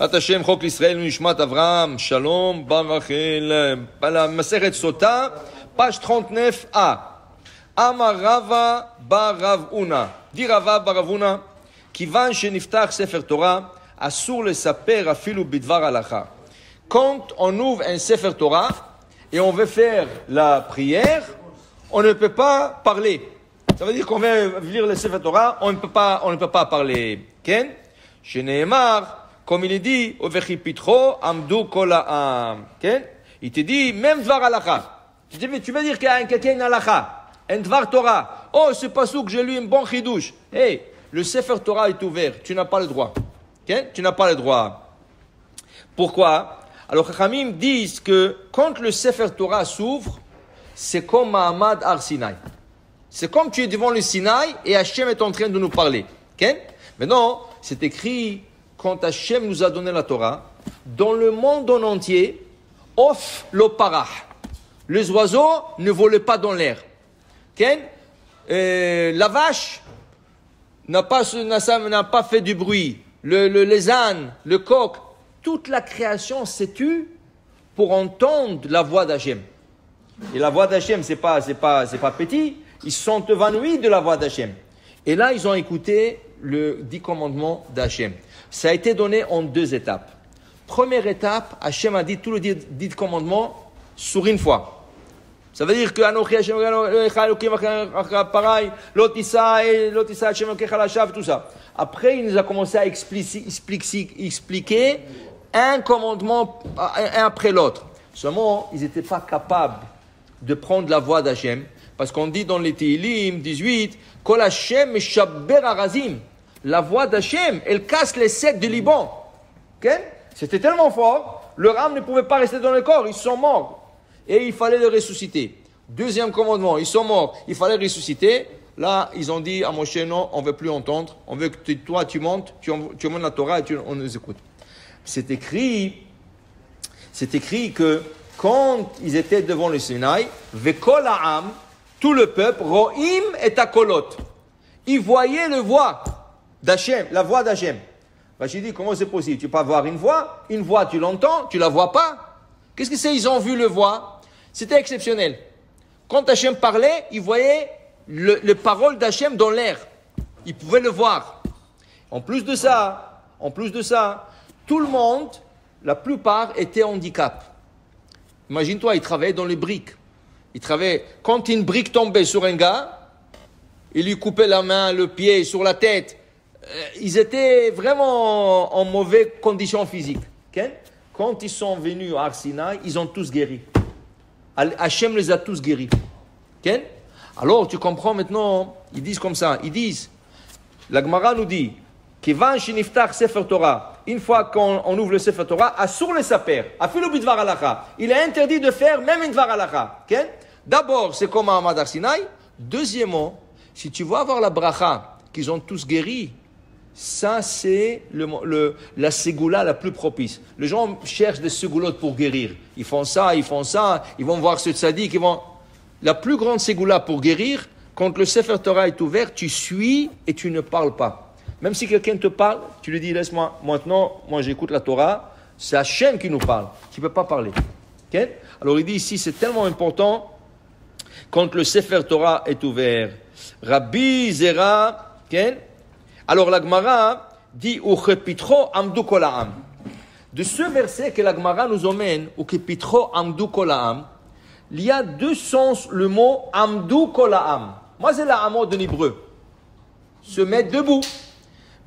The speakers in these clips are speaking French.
Hashem, Chok l'Israël, Nishmat Avram, Shalom, Barachel, la Maseret Sota, page 39a. Amar Rava bar Rav Huna. Dit Rava bar Rav Huna, Kivan sheniftach Sefer Torah, asur le saper afilu bidvar halacha. Quand on ouvre un Sefer Torah et on veut faire la prière, on ne peut pas parler. Ça veut dire qu'on veut lire le Sefer Torah, on ne peut pas parler. Ken? Sheneemar, comme il est dit, Ovechi pitro amdu kol ha'am. Ken? Il te dit, même dvar halacha. Tu veux dire qu'il y a quelqu'un une halacha, un dvar Torah. Oh, ce pasuk, j'ai lu un bon chidouche. Hey, le Sefer Torah est ouvert, tu n'as pas le droit. Ken? Tu n'as pas le droit. Pourquoi? Alors, Chachamim disent que quand le Sefer Torah s'ouvre, c'est comme Mahamad Har Sinai. C'est comme tu es devant le Sinaï et Hachem est en train de nous parler. Okay? Maintenant, c'est écrit, quand Hachem nous a donné la Torah, dans le monde en entier, off lo parah. Les oiseaux ne volaient pas dans l'air. Okay? La vache n'a pas fait du bruit. Les ânes, le coq, toute la création s'est tue pour entendre la voix d'Hachem. Et la voix d'Hachem, c'est pas petit. Ils se sont évanouis de la voix d'Hachem. Et là, ils ont écouté le 10 commandements d'Hachem. Ça a été donné en 2 étapes. Première étape, Hachem a dit tout le 10 commandements sur une fois. Ça veut dire que Anochi Hachem pareil, Lotissa Hachem tout ça. Après, il nous a commencé à expliquer un commandement un après l'autre. Seulement, ils n'étaient pas capables de prendre la voix d'Hachem. Parce qu'on dit dans les Tehillim 18, Kol Hashem meshabber harazim. La voix d'Hachem, elle casse les cèdres du Liban. Okay? C'était tellement fort, leur âme ne pouvait pas rester dans le corps, ils sont morts. Et il fallait les ressusciter. Deuxième commandement, ils sont morts, il fallait ressusciter. Là, ils ont dit à Moshe, non, on ne veut plus entendre. On veut que toi, tu montes, tu montes la Torah et on nous écoute. C'est écrit que quand ils étaient devant le Sinaï, Vekol ha'am, tout le peuple, Ro'im et Akolot. Ils voyaient la voix d'Hachem. J'ai dit, comment c'est possible? Tu peux pas voir une voix, tu l'entends, tu la vois pas. Qu'est-ce que c'est? Ils ont vu le voix. C'était exceptionnel. Quand Hachem parlait, ils voyaient les paroles d'Hachem dans l'air. Ils pouvaient le voir. En plus de ça, tout le monde, la plupart étaient handicapés. Imagine-toi, ils travaillaient dans les briques. Quand une brique tombait sur un gars, il lui coupait la main, le pied, sur la tête. Ils étaient vraiment en mauvaise condition physique. Okay? Quand ils sont venus à Har Sinai, ils ont tous guéri. Hachem les a tous guéris. Okay? Alors, tu comprends maintenant, ils disent comme ça. Ils disent, la Gemara nous dit, Kivan sheniftach Sefer Torah. Une fois qu'on ouvre le Sefer Torah, asur le saper, afilu bidvar halacha. Il est interdit de faire même une dvar halacha. Okay? D'abord, c'est comme Mahamad Har Sinai. Deuxièmement, si tu veux avoir la bracha qu'ils ont tous guéri, ça c'est la ségoula la plus propice. Les gens cherchent des ségoulottes pour guérir. Ils font ça, ils vont voir ce tzaddik, La plus grande ségoula pour guérir, quand le Sefer Torah est ouvert, tu suis et tu ne parles pas. Même si quelqu'un te parle, tu lui dis, laisse-moi, maintenant, moi j'écoute la Torah, c'est Hachem qui nous parle, tu ne peux pas parler. Okay? Alors il dit ici, c'est tellement important, quand le Sefer Torah est ouvert. Rabbi Zera, okay? Alors la Gemara dit, Uchepitro amdu kol ha'am. De ce verset que la Gemara nous emmène, Uchepitro amdu kol ha'am, il y a 2 sens le mot amdu kol ha'am. Moi c'est la hamod en hébreu, se mettre debout.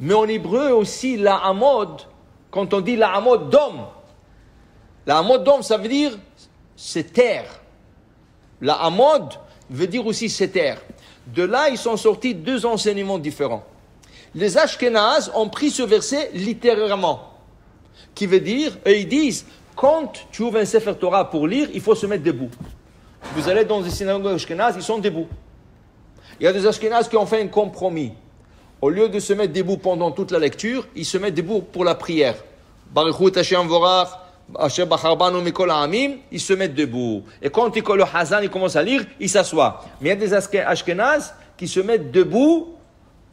Mais en hébreu aussi, la hamod, quand on dit la hamod d'homme, la hamod d'homme, ça veut dire c'est terre. La hamod veut dire aussi c'est terre. De là, ils sont sortis 2 enseignements différents. Les Ashkénazes ont pris ce verset littéralement, qui veut dire, et ils disent, quand tu ouvres un Sefer Torah pour lire, il faut se mettre debout. Vous allez dans des synagogues Ashkénazes, ils sont debout. Il y a des Ashkénazes qui ont fait un compromis. Au lieu de se mettre debout pendant toute la lecture, ils se mettent debout pour la prière. Baruch Hashem vorach, Asher bachar banu mikol ha'amim, ils se mettent debout. Et quand le Hazan il commence à lire, ils s'assoient. Mais il y a des Ashkénazes qui se mettent debout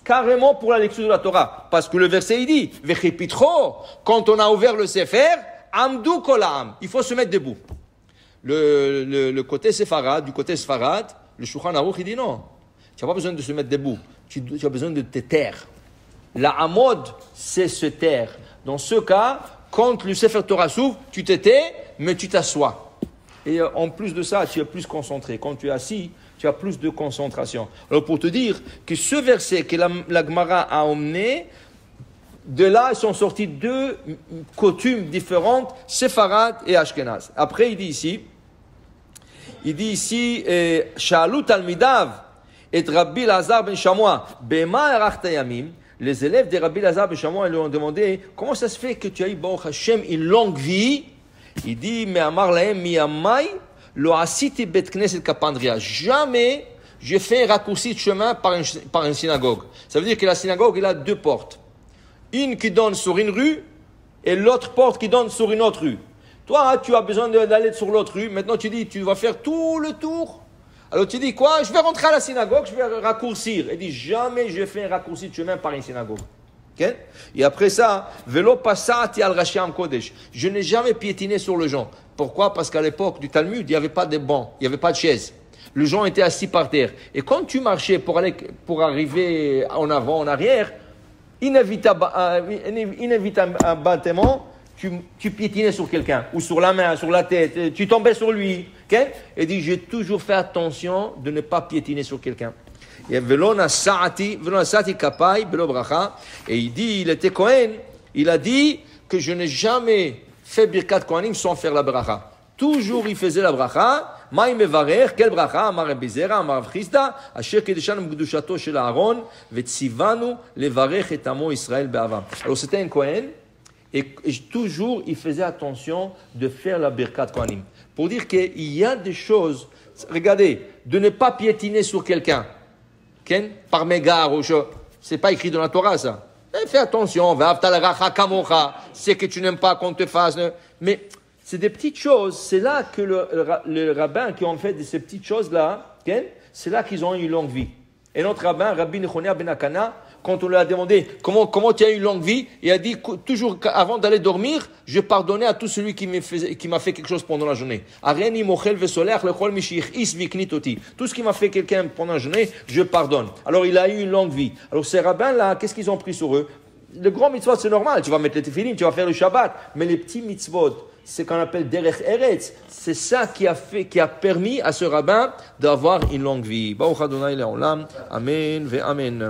carrément pour la lecture de la Torah. Parce que le verset, il dit, Vechipitro, quand on a ouvert le Sefer, Amdou Kolam, il faut se mettre debout. Le côté séfarade, du côté séfarade, le Shulchan Aruch, il dit non. Tu n'as pas besoin de se mettre debout. Tu as besoin de te taire. La Amod, c'est se taire. Dans ce cas, quand le Sefer Torah s'ouvre, tu te tais, mais tu t'assois. Et en plus de ça, tu es plus concentré. Quand tu es assis, tu as plus de concentration. Alors pour te dire que ce verset que la Gemara a emmené, de là sont sorties deux coutumes différentes, séfarade et ashkenaz. Après, il dit ici, Shalut al-Midav et Rabbi Lazar ben Shamoua, Bema erachta yamim. Les élèves de Rabbi Lazar ben Shamoua lui ont demandé, comment ça se fait que tu as eu, Baruch Hashem, une longue vie? Il dit, mais Amar lahem miyamai, lo asiti bet knesset kapandria. Jamais je fais un raccourci de chemin par une synagogue. Ça veut dire que la synagogue, il a deux portes. Une qui donne sur une rue et l'autre porte qui donne sur une autre rue. Toi, tu as besoin d'aller sur l'autre rue. Maintenant, tu dis, tu vas faire tout le tour. Alors, tu dis quoi? Je vais rentrer à la synagogue, je vais raccourcir. Il dit, jamais je fais un raccourci de chemin par une synagogue. Okay? Et après ça, Velo passati al Rasham Kodesh. Je n'ai jamais piétiné sur le gens. Pourquoi? Parce qu'à l'époque du Talmud, il n'y avait pas de bancs, il n'y avait pas de chaises. Les gens étaient assis par terre. Et quand tu marchais pour arriver en avant, en arrière, inévitablement, tu piétinais sur quelqu'un, ou sur la main, sur la tête, tu tombais sur lui. Okay? Et dit, j'ai toujours fait attention de ne pas piétiner sur quelqu'un. Et il dit, il était Kohen, il a dit que je n'ai jamais fait Birkat Kohanim sans faire la bracha. Toujours il faisait la bracha. Maï mevarer, quel bracha? Amar Rabbi Zera, Amar Rav Chisda, Asher kedeshanu b'kedushato shel Aaron, vetzivanu levarech et amo Israël be'avam. Alors c'était un Kohen, et toujours il faisait attention de faire la Birkat Kohanim. Pour dire qu'il y a des choses, regardez, de ne pas piétiner sur quelqu'un. Par mégare ou chose. C'est pas écrit dans la Torah, ça. Fais attention, c'est que tu n'aimes pas qu'on te fasse. Mais c'est des petites choses. C'est là que le rabbin qui ont fait de ces petites choses-là, c'est là qu'ils ont eu une longue vie. Et notre rabbin, Rabbi Nechonia ben Akana, quand on lui a demandé comment tu as eu une longue vie, il a dit toujours avant d'aller dormir, je pardonnais à tout celui qui m'a fait quelque chose pendant la journée. Tout ce qui m'a fait quelqu'un pendant la journée, je pardonne. Alors il a eu une longue vie. Alors ces rabbins-là, qu'est-ce qu'ils ont pris sur eux? Le grand mitzvot, c'est normal, tu vas mettre les tefillim, tu vas faire le Shabbat, mais les petits mitzvot, c'est qu'on appelle derech eretz, c'est ça qui a permis à ce rabbin d'avoir une longue vie. Baruch Adonai le'olam, amen ve amen.